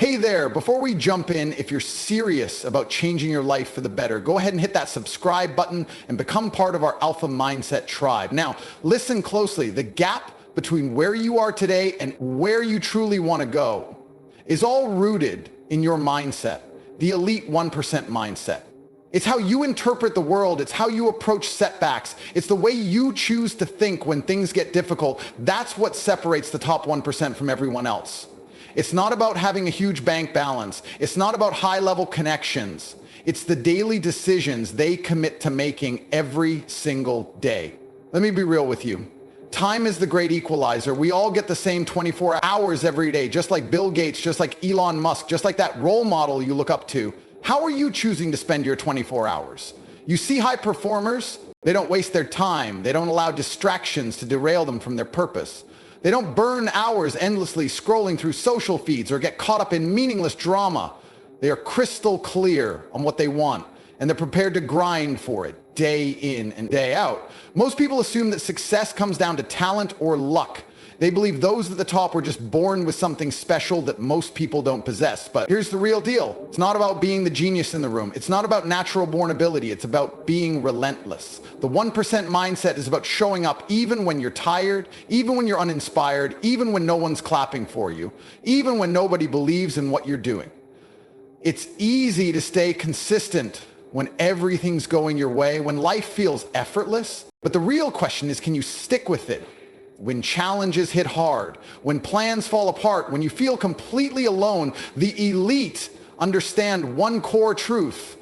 Hey there, before we jump in, if you're serious about changing your life for the better, go ahead and hit that subscribe button and become part of our Alpha Mindset tribe. Now, listen closely. The gap between where you are today and where you truly want to go is all rooted in your mindset, the elite 1% mindset. It's how you interpret the world. It's how you approach setbacks. It's the way you choose to think when things get difficult. That's what separates the top 1% from everyone else. It's not about having a huge bank balance. It's not about high-level connections. It's the daily decisions they commit to making every single day. Let me be real with you. Time is the great equalizer. We all get the same 24 hours every day, just like Bill Gates, just like Elon Musk, just like that role model you look up to. How are you choosing to spend your 24 hours? You see high performers, they don't waste their time. They don't allow distractions to derail them from their purpose. They don't burn hours endlessly scrolling through social feeds or get caught up in meaningless drama. They are crystal clear on what they want, and they're prepared to grind for it day in and day out. Most people assume that success comes down to talent or luck. They believe those at the top were just born with something special that most people don't possess. But here's the real deal. It's not about being the genius in the room. It's not about natural born ability. It's about being relentless. The 1% mindset is about showing up even when you're tired, even when you're uninspired, even when no one's clapping for you, even when nobody believes in what you're doing. It's easy to stay consistent when everything's going your way, when life feels effortless. But the real question is, can you stick with it? When challenges hit hard, when plans fall apart, when you feel completely alone, the elite understand one core truth.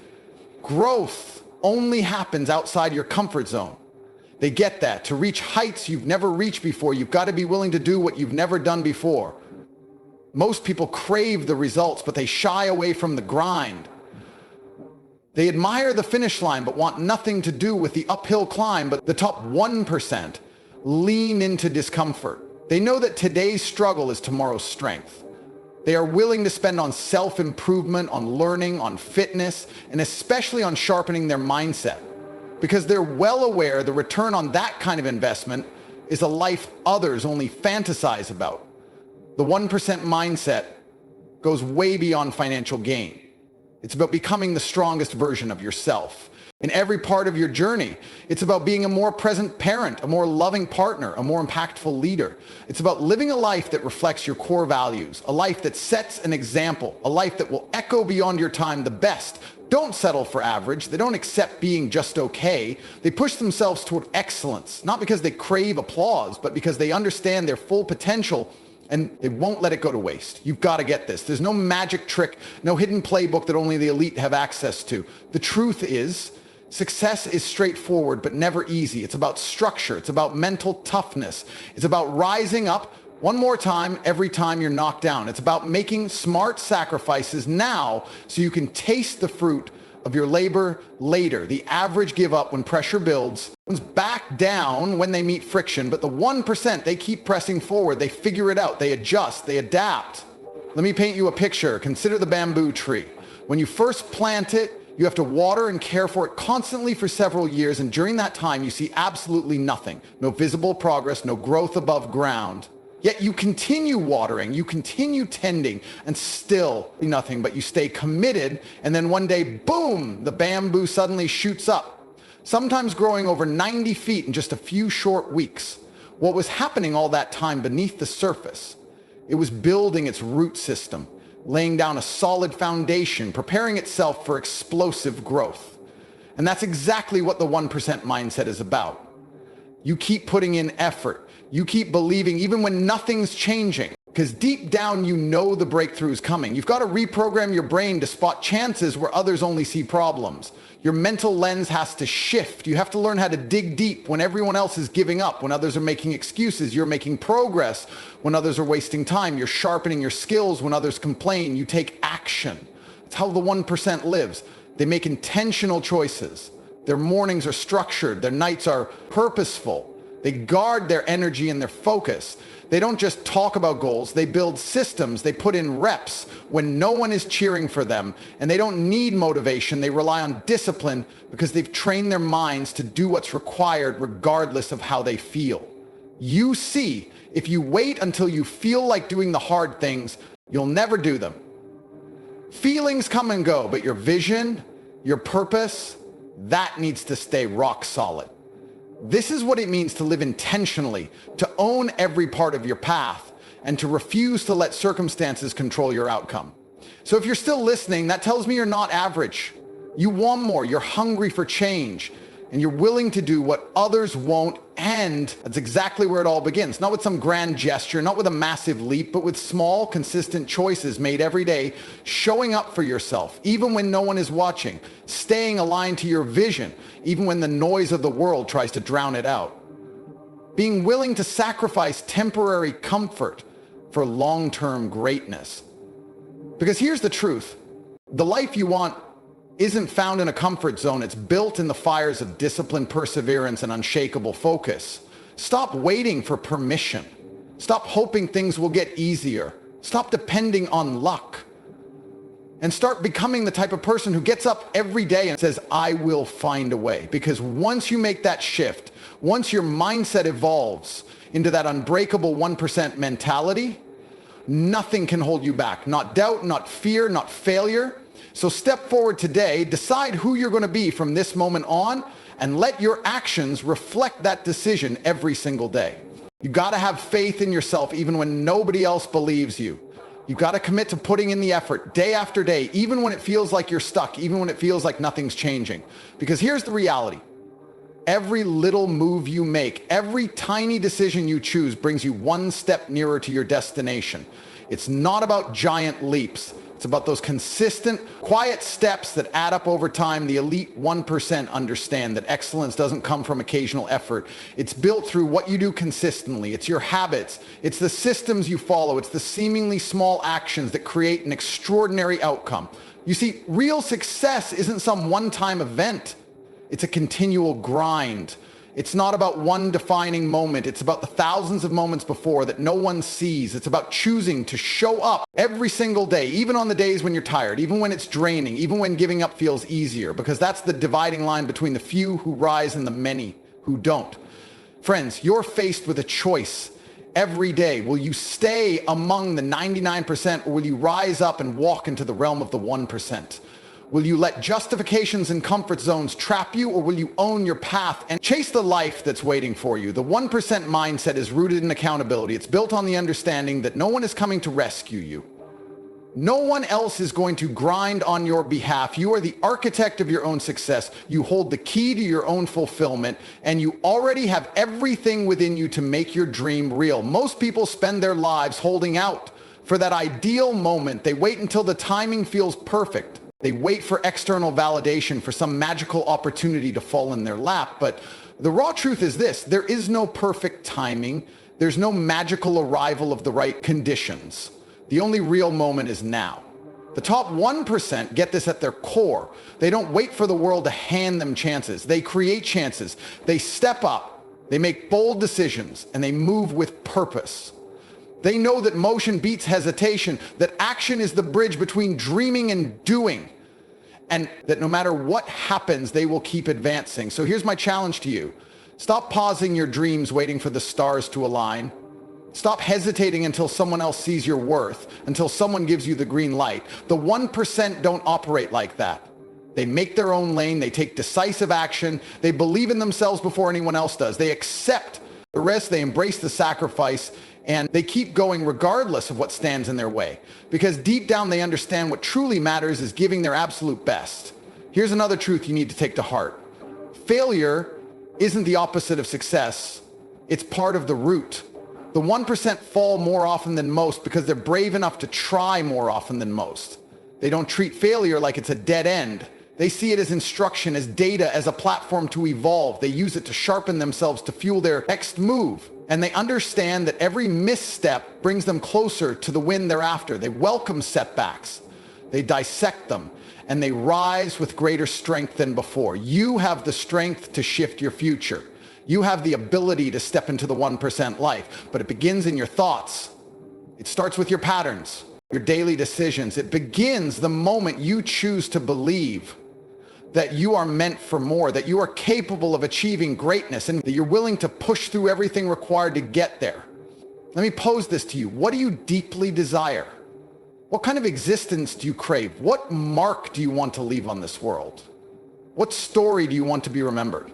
Growth only happens outside your comfort zone. They get that. To reach heights you've never reached before, you've got to be willing to do what you've never done before. Most people crave the results, but they shy away from the grind. They admire the finish line, but want nothing to do with the uphill climb. But the top 1% lean into discomfort. They know that today's struggle is tomorrow's strength. They are willing to spend on self-improvement, on learning, on fitness, and especially on sharpening their mindset, because they're well aware the return on that kind of investment is a life others only fantasize about. The 1% mindset goes way beyond financial gain. It's about becoming the strongest version of yourself. In every part of your journey, it's about being a more present parent, a more loving partner, a more impactful leader. It's about living a life that reflects your core values, a life that sets an example, a life that will echo beyond your time the best. Don't settle for average. They don't accept being just okay. They push themselves toward excellence, not because they crave applause, but because they understand their full potential and they won't let it go to waste. You've got to get this. There's no magic trick, no hidden playbook that only the elite have access to. The truth is, success is straightforward, but never easy. It's about structure. It's about mental toughness. It's about rising up one more time every time you're knocked down. It's about making smart sacrifices now so you can taste the fruit of your labor later. The average give up when pressure builds, one's back down when they meet friction, but the 1%, they keep pressing forward. They figure it out. They adjust. They adapt. Let me paint you a picture. Consider the bamboo tree. When you first plant it, you have to water and care for it constantly for several years, and during that time, you see absolutely nothing. No visible progress, no growth above ground. Yet you continue watering, you continue tending, and still nothing, but you stay committed, and then one day, boom, the bamboo suddenly shoots up, sometimes growing over 90 feet in just a few short weeks. What was happening all that time beneath the surface? It was building its root system, laying down a solid foundation, preparing itself for explosive growth. And that's exactly what the 1% mindset is about. You keep putting in effort. You keep believing even when nothing's changing, because deep down you know the breakthrough is coming. You've got to reprogram your brain to spot chances where others only see problems. Your mental lens has to shift. You have to learn how to dig deep when everyone else is giving up, when others are making excuses. You're making progress when others are wasting time. You're sharpening your skills when others complain. You take action. It's how the 1% lives. They make intentional choices. Their mornings are structured. Their nights are purposeful. They guard their energy and their focus. They don't just talk about goals. They build systems. They put in reps when no one is cheering for them. And they don't need motivation. They rely on discipline because they've trained their minds to do what's required regardless of how they feel. You see, if you wait until you feel like doing the hard things, you'll never do them. Feelings come and go, but your vision, your purpose, that needs to stay rock solid. This is what it means to live intentionally, to own every part of your path, and to refuse to let circumstances control your outcome. So if you're still listening, that tells me you're not average. You want more, you're hungry for change, and you're willing to do what others won't, and that's exactly where it all begins. Not with some grand gesture, not with a massive leap, but with small, consistent choices made every day, showing up for yourself, even when no one is watching, staying aligned to your vision, even when the noise of the world tries to drown it out. Being willing to sacrifice temporary comfort for long-term greatness. Because here's the truth. The life you want isn't found in a comfort zone. It's built in the fires of discipline, perseverance, and unshakable focus. Stop waiting for permission. Stop hoping things will get easier. Stop depending on luck. And start becoming the type of person who gets up every day and says, I will find a way. Because once you make that shift, once your mindset evolves into that unbreakable 1% mentality, nothing can hold you back. Not doubt, not fear, not failure. So step forward today, decide who you're going to be from this moment on, and let your actions reflect that decision every single day. You got to have faith in yourself even when nobody else believes you. You got to commit to putting in the effort day after day, even when it feels like you're stuck, even when it feels like nothing's changing. Because here's the reality. Every little move you make, every tiny decision you choose brings you one step nearer to your destination. It's not about giant leaps. It's about those consistent, quiet steps that add up over time. The elite 1% understand that excellence doesn't come from occasional effort. It's built through what you do consistently. It's your habits. It's the systems you follow. It's the seemingly small actions that create an extraordinary outcome. You see, real success isn't some one-time event. It's a continual grind. It's not about one defining moment. It's about the thousands of moments before that no one sees. It's about choosing to show up every single day, even on the days when you're tired, even when it's draining, even when giving up feels easier, because that's the dividing line between the few who rise and the many who don't. Friends, you're faced with a choice every day. Will you stay among the 99%, or will you rise up and walk into the realm of the 1%? Will you let justifications and comfort zones trap you, or will you own your path and chase the life that's waiting for you? The 1% mindset is rooted in accountability. It's built on the understanding that no one is coming to rescue you. No one else is going to grind on your behalf. You are the architect of your own success. You hold the key to your own fulfillment, and you already have everything within you to make your dream real. Most people spend their lives holding out for that ideal moment. They wait until the timing feels perfect. They wait for external validation, for some magical opportunity to fall in their lap. But the raw truth is this: there is no perfect timing. There's no magical arrival of the right conditions. The only real moment is now. The top 1% get this at their core. They don't wait for the world to hand them chances. They create chances. They step up. They make bold decisions, and they move with purpose. They know that motion beats hesitation, that action is the bridge between dreaming and doing, and that no matter what happens, they will keep advancing. So here's my challenge to you. Stop pausing your dreams, waiting for the stars to align. Stop hesitating until someone else sees your worth, until someone gives you the green light. The 1% don't operate like that. They make their own lane. They take decisive action. They believe in themselves before anyone else does. They accept the risk. They embrace the sacrifice. And they keep going regardless of what stands in their way. Because deep down they understand what truly matters is giving their absolute best. Here's another truth you need to take to heart. Failure isn't the opposite of success. It's part of the route. The 1% fall more often than most because they're brave enough to try more often than most. They don't treat failure like it's a dead end. They see it as instruction, as data, as a platform to evolve. They use it to sharpen themselves, to fuel their next move. And they understand that every misstep brings them closer to the win they're after. They welcome setbacks. They dissect them. And they rise with greater strength than before. You have the strength to shift your future. You have the ability to step into the 1% life. But it begins in your thoughts. It starts with your patterns, your daily decisions. It begins the moment you choose to believe that you are meant for more, that you are capable of achieving greatness, and that you're willing to push through everything required to get there. Let me pose this to you. What do you deeply desire? What kind of existence do you crave? What mark do you want to leave on this world? What story do you want to be remembered?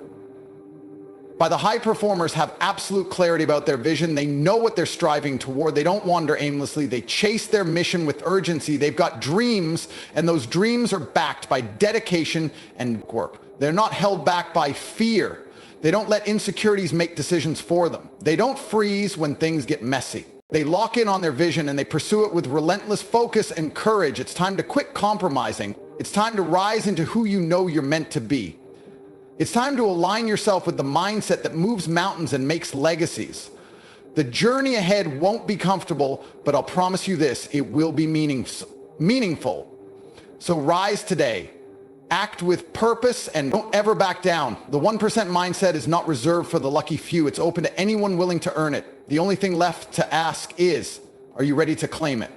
By the high performers have absolute clarity about their vision. They know what they're striving toward. They don't wander aimlessly. They chase their mission with urgency. They've got dreams, and those dreams are backed by dedication and work. They're not held back by fear. They don't let insecurities make decisions for them. They don't freeze when things get messy. They lock in on their vision and they pursue it with relentless focus and courage. It's time to quit compromising. It's time to rise into who you know you're meant to be. It's time to align yourself with the mindset that moves mountains and makes legacies. The journey ahead won't be comfortable, but I'll promise you this, it will be meaningful. So rise today, act with purpose, and don't ever back down. The 1% mindset is not reserved for the lucky few. It's open to anyone willing to earn it. The only thing left to ask is, are you ready to claim it?